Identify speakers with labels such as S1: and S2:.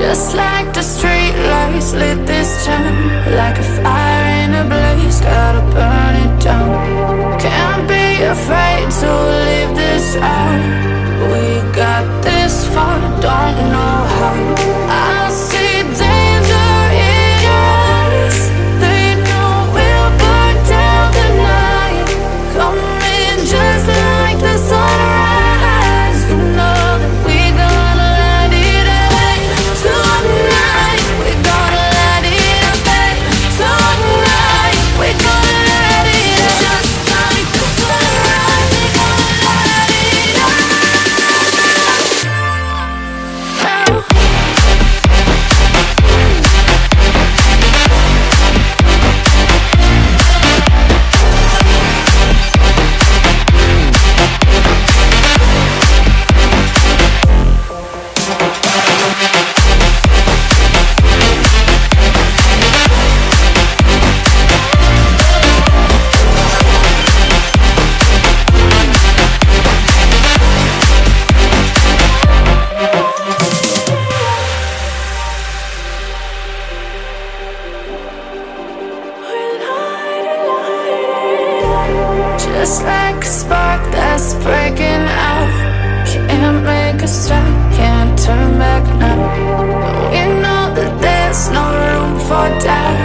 S1: Just like the street lights lit this town, like a fire in a blaze, gotta burn it down. Can't be afraid to leave this out. We got this far, don't know how. I see danger in your eyes. They know we'll burn down the night. Coming just like the sunrise. You know that we gonna let it rain tonight. We gonna let it rain tonight. We gonna let it just like the sunrise. We gonna let it now. Just like a spark that's breaking out. Can't make a stop, can't turn back now. We know that there's no room for doubt.